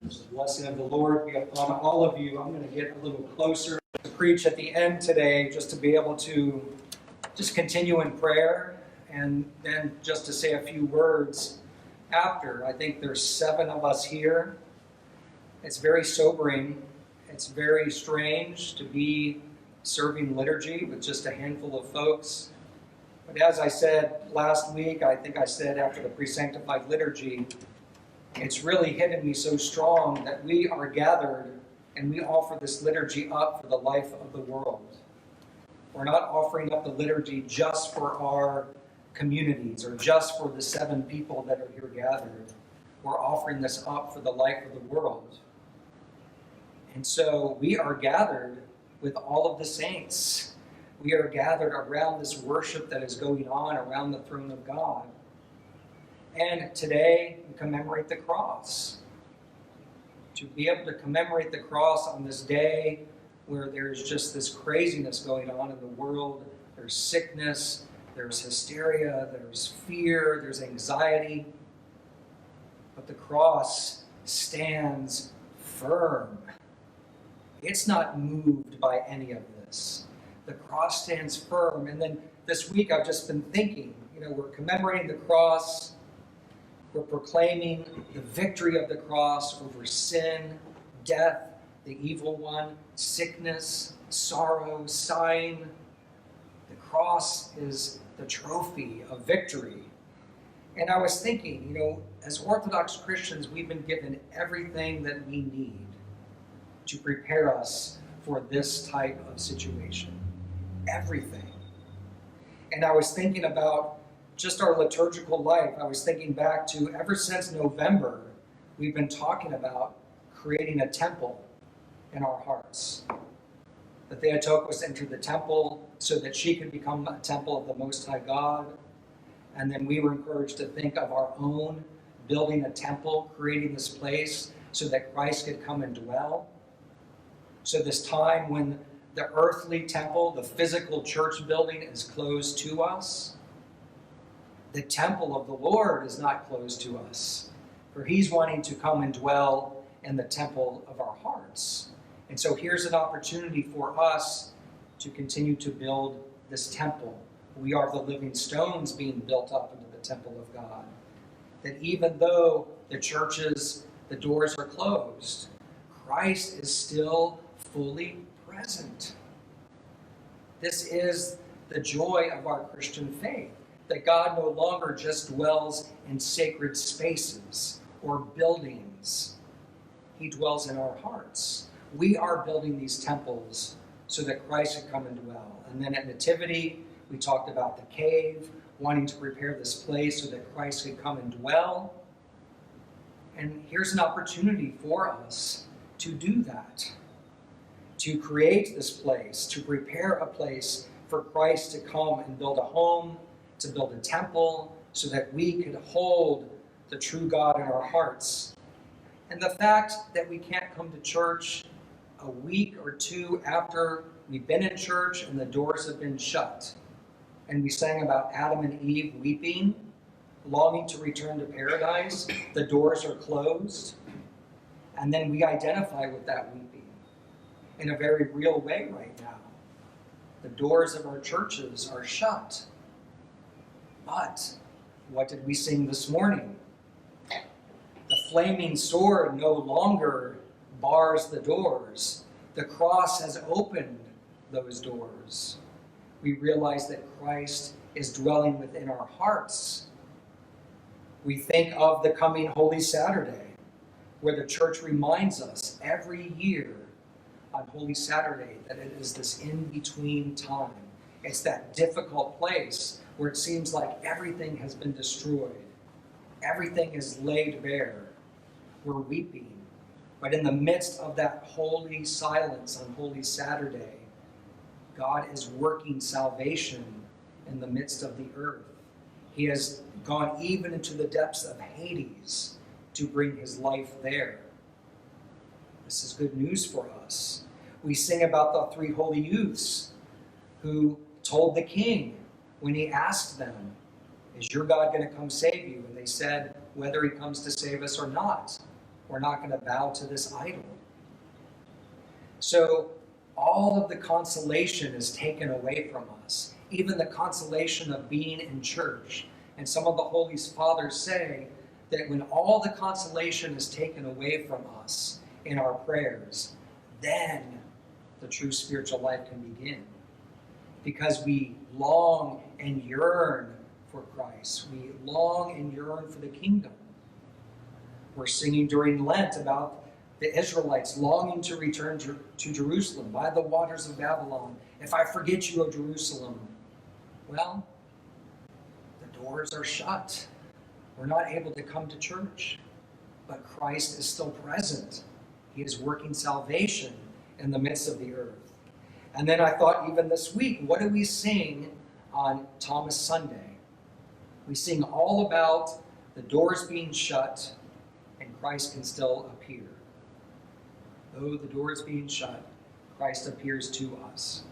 The blessing of the Lord be upon all of you. I'm going to get a little closer to preach at the end today, just to be able to just continue in prayer and then just to say a few words after. I think there's 7 of us here. It's very sobering. It's very strange to be serving liturgy with just a handful of folks. But as I said last week, I think I said after the pre-sanctified liturgy, it's really hitting me so strong that we are gathered and we offer this liturgy up for the life of the world. We're not offering up the liturgy just for our communities or just for the 7 people that are here gathered. We're offering this up for the life of the world. And so we are gathered with all of the saints. We are gathered around this worship that is going on around the throne of God. And today, we commemorate the cross. To be able to commemorate the cross on this day where there's just this craziness going on in the world, there's sickness, there's hysteria, there's fear, there's anxiety. But the cross stands firm. It's not moved by any of this. The cross stands firm. And then this week I've just been thinking, we're commemorating the cross. We're proclaiming the victory of the cross over sin, death, the evil one, sickness, sorrow, sighing. The cross is the trophy of victory. And I was thinking, as Orthodox Christians, we've been given everything that we need to prepare us for this type of situation. Everything. And I was thinking about just our liturgical life. I was thinking back to ever since November, we've been talking about creating a temple in our hearts. The Theotokos entered the temple so that she could become a temple of the Most High God. And then we were encouraged to think of our own building a temple, creating this place so that Christ could come and dwell. So this time when the earthly temple, the physical church building is closed to us, the temple of the Lord is not closed to us, for he's wanting to come and dwell in the temple of our hearts. And so here's an opportunity for us to continue to build this temple. We are the living stones being built up into the temple of God. That even though the churches, the doors are closed, Christ is still fully present. This is the joy of our Christian faith. That God no longer just dwells in sacred spaces or buildings. He dwells in our hearts. We are building these temples so that Christ could come and dwell. And then at Nativity, we talked about the cave, wanting to prepare this place so that Christ could come and dwell. And here's an opportunity for us to do that. To create this place, to prepare a place for Christ to come and build a home, to build a temple, so that we could hold the true God in our hearts. And the fact that we can't come to church a week or 2 after we've been in church and the doors have been shut, and we sang about Adam and Eve weeping, longing to return to paradise, the doors are closed, and then we identify with that weeping in a very real way right now. The doors of our churches are shut. But what did we sing this morning? The flaming sword no longer bars the doors. The cross has opened those doors. We realize that Christ is dwelling within our hearts. We think of the coming Holy Saturday, where the church reminds us every year on Holy Saturday that it is this in-between time. It's that difficult place where it seems like everything has been destroyed. Everything is laid bare. We're weeping. But in the midst of that holy silence on Holy Saturday, God is working salvation in the midst of the earth. He has gone even into the depths of Hades to bring his life there. This is good news for us. We sing about the 3 holy youths who told the king when he asked them, "Is your God going to come save you?" And they said, "Whether he comes to save us or not." We're not going to bow to this idol. So all of the consolation is taken away from us, even the consolation of being in church. And some of the Holy Fathers say that when all the consolation is taken away from us in our prayers, then the true spiritual life can begin. Because we long and yearn for Christ. We long and yearn for the kingdom. We're singing during Lent about the Israelites longing to return to Jerusalem by the waters of Babylon. If I forget you, O Jerusalem. Well, the doors are shut. We're not able to come to church. But Christ is still present. He is working salvation in the midst of the earth. And then I thought, even this week, what do we sing on Thomas Sunday? We sing all about the doors being shut and Christ can still appear. Though the door is being shut, Christ appears to us.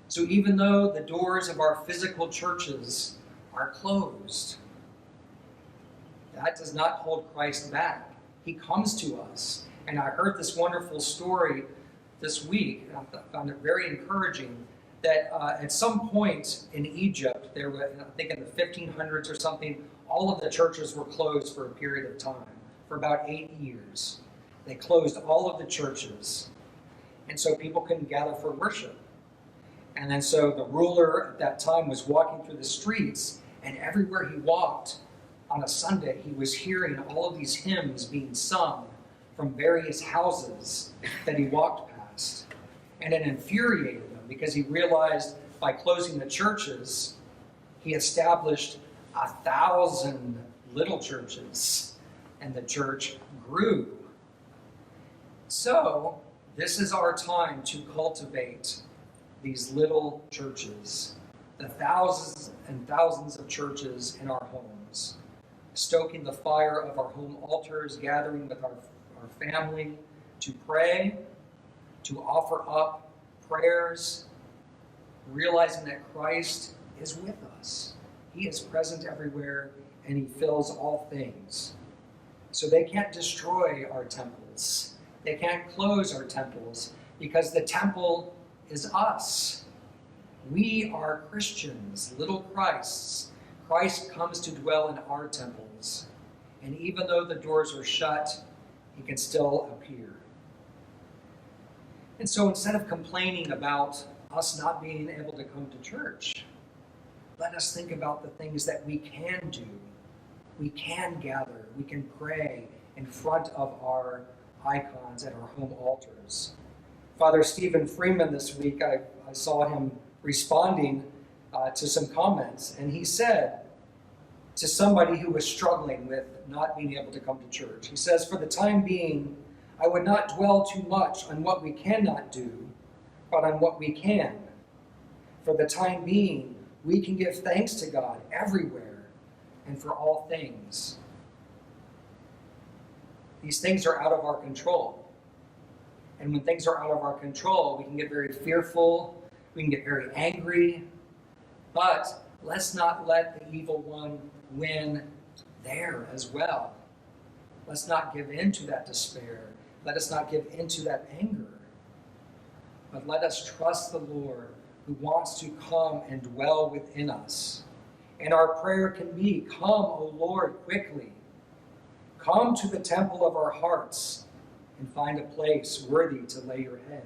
So even though the doors of our physical churches are closed, that does not hold Christ back. He comes to us. And I heard this wonderful story this week, and I found it very encouraging, that at some point in Egypt, there were, I think in the 1500s or something, all of the churches were closed for a period of time, for about 8 years. They closed all of the churches. And so people couldn't gather for worship. And then so the ruler at that time was walking through the streets, and everywhere he walked on a Sunday, he was hearing all of these hymns being sung from various houses that he walked past. And it infuriated him because he realized by closing the churches, he established 1,000 little churches, and the church grew. So, this is our time to cultivate these little churches, the thousands and thousands of churches in our homes, stoking the fire of our home altars, gathering with our family to pray, to offer up prayers, realizing that Christ is with us. He is present everywhere, and he fills all things. So they can't destroy our temples. They can't close our temples, because the temple is us. We are Christians, little Christs. Christ comes to dwell in our temples. And even though the doors are shut, he can still appear. And so instead of complaining about us not being able to come to church, let us think about the things that we can do. We can gather, we can pray in front of our icons at our home altars. Father Stephen Freeman this week, I saw him responding to some comments, and he said to somebody who was struggling with not being able to come to church, he says, "For the time being, I would not dwell too much on what we cannot do, but on what we can. For the time being, we can give thanks to God everywhere and for all things." These things are out of our control. And when things are out of our control, we can get very fearful, we can get very angry, but let's not let the evil one win there as well. Let's not give in to that despair. Let us not give in to that anger. But let us trust the Lord, who wants to come and dwell within us. And our prayer can be, "Come, O Lord, quickly. Come to the temple of our hearts and find a place worthy to lay your head.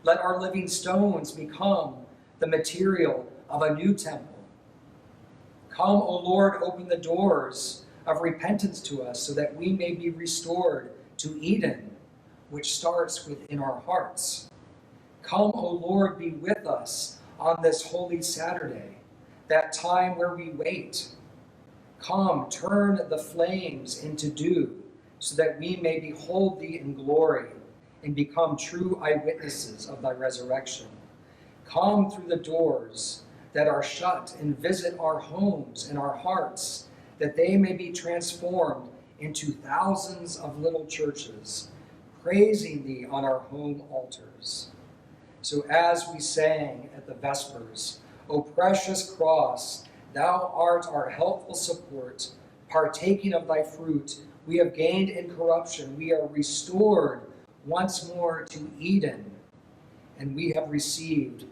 Let our living stones become the material of a new temple. Come, O Lord, open the doors of repentance to us so that we may be restored to Eden, which starts within our hearts. Come, O Lord, be with us on this holy Saturday, that time where we wait. Come, turn the flames into dew, so that we may behold thee in glory and become true eyewitnesses of thy resurrection. Come through the doors that are shut and visit our homes and our hearts, that they may be transformed into thousands of little churches, praising thee on our home altars." So as we sang at the Vespers, "O precious cross, thou art our helpful support, partaking of thy fruit, We have gained incorruption. We are restored once more to Eden, and we have received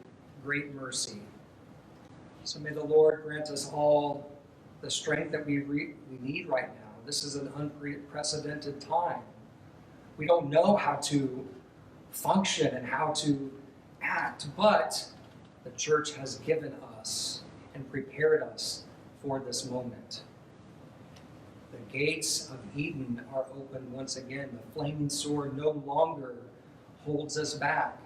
great mercy. So may the Lord grant us all the strength that we need right now. This is an unprecedented time. We don't know how to function and how to act, but the church has given us and prepared us for this moment. The gates of Eden are open once again. The flaming sword no longer holds us back.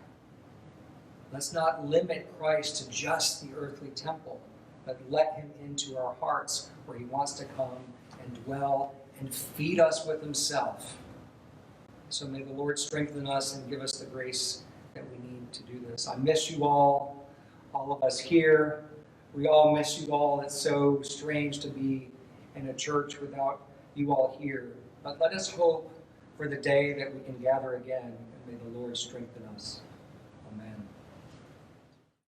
Let's not limit Christ to just the earthly temple, but let him into our hearts where he wants to come and dwell and feed us with himself. So may the Lord strengthen us and give us the grace that we need to do this. I miss you all of us here. We all miss you all. It's so strange to be in a church without you all here. But let us hope for the day that we can gather again, and may the Lord strengthen us.